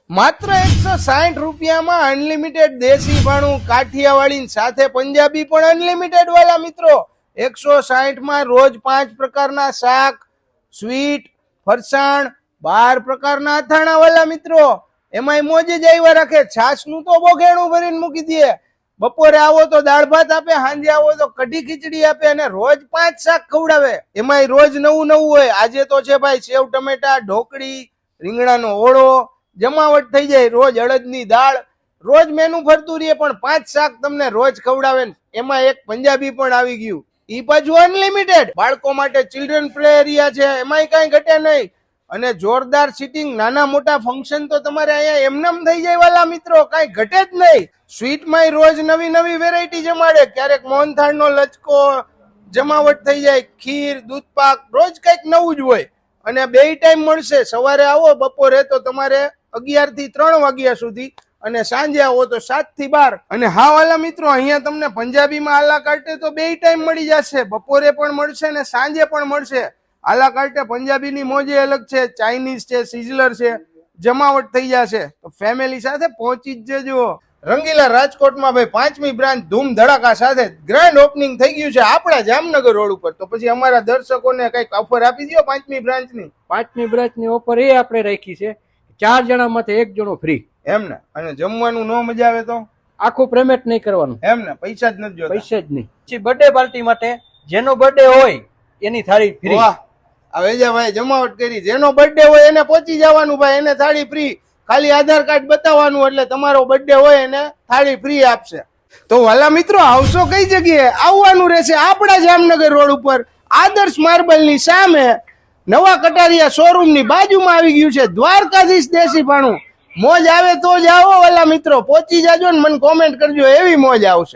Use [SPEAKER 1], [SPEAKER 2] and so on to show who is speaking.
[SPEAKER 1] માત્ર 160 રૂપિયામાં અનલિમિટેડ દેશી ભાણું કાઠિયાવાડી સાથે પંજાબી પણ અનલિમિટેડ વાલા મિત્રો 160 માં રોજ 5 પ્રકારના શાક, સ્વીટ, ફરસાણ, 12 પ્રકારના અથાણા વાલા મિત્રો. એમાંય મોજે જ આવ્યા રાખે. છાશનું તો બોઘેણું ભરીને મૂકી દે. બપોરે આવો તો દાળ ભાત આપે, સાંજે આવો તો કઢી ખીચડી આપે અને રોજ 5 શાક ખવડાવે. એમાંય રોજ નવું નવું હોય. આજે તો છે ભાઈ સેવ ટમેટા, ઢોકળી, રીંગણાનો ઓળો, જમાવટ થઈ જાય. રોજ અડદની દાળ, રોજ મેનુ ફરતું રહીએ પણ 5 શાક તમને રોજ ખવડાવે. એમાં એક પંજાબી પણ આવી ગયું, ઈ પાછું અનલિમિટેડ. બાળકો માટે ચિલ્ડ્રન પ્લે એરિયા છે, એમાંય કઈ ઘટે નહીં. અને જોરદાર સિટિંગ, નાના મોટા ફંક્શન તો તમારે અહીંયા એમનેમ થઈ જાય વાલા મિત્રો, કઈ ઘટે જ નહીં. સ્વીટમાંય રોજ નવી નવી વેરાયટી જમાડે. ક્યારેક મોહનથાળનો લચકો, જમાવટ થઈ જાય. ખીર, દૂધપાક, રોજ કઈક નવું જ હોય. અને 2 ટાઈમ મળશે. સવારે આવો, બપોરે તો તમારે 11 થી 3 વાગ્યા સુધી, અને સાંજે આવો તો 7 થી 12. અને હા વાલા મિત્રો, અહીંયા તમને પંજાબીમાં આલા કાર્ટે તો 2 ટાઈમ મળી જશે. બપોરે પણ મળશે ને સાંજે પણ મળશે. આલા કાર્ટે પંજાબીની મોજે અલગ છે, ચાઇનીઝ છે, સિઝલર છે, જમાવટ થઈ જશે. તો ફેમિલી સાથે પહોંચી જ જજો. રંગીલા રાજકોટમાં ભાઈ 5મી બ્રાન્ચ ધૂમ ધડાકા સાથે ગ્રાન્ડ ઓપનિંગ થઈ ગયું છે આપણા જામનગર રોડ ઉપર. તો પછી અમારા દર્શકોને કઈક ઓફર આપી દો 5મી બ્રાન્ચની.
[SPEAKER 2] 5મી બ્રાન્ચની ઓફર એ આપણે રાખી છે 4 જણામાંથી 1 જણો ફ્રી.
[SPEAKER 1] એમ ને? અને જમવાનું નો મજા આવે તો
[SPEAKER 2] આખું પેમેન્ટ નહીં કરવાનું.
[SPEAKER 1] એમ ને? પૈસા જ નથી જોતા?
[SPEAKER 2] પૈસા જ નહીં. પછી બર્થડે પાર્ટી માટે જેનો બર્થડે હોય એની થાળી ફ્રી.
[SPEAKER 1] વાહ, હવે જે ભાઈ જમાવટ કરી. જેનો બર્થડે હોય એને પહોંચી જવાનું ભાઈ, એને થાળી ફ્રી. ખાલી આધાર કાર્ડ બતાવવાનું એટલે તમારો બર્થડે હોય એને થાળી ફ્રી આપશે. તો વાલા મિત્રો, આવશો કઈ જગ્યાએ? આવવાનું રહેશે આપણા જામનગર રોડ ઉપર આદર્શ માર્બલની સામે નવા કટારિયા શોરૂમ ની બાજુમાં આવી ગયું છે દ્વારકાધીશ દેશી ભાણું. મોજ આવે તો જ આવો વાલા મિત્રો, પહોંચી જાજો ને મને કોમેન્ટ કરજો, એવી મોજ આવશે.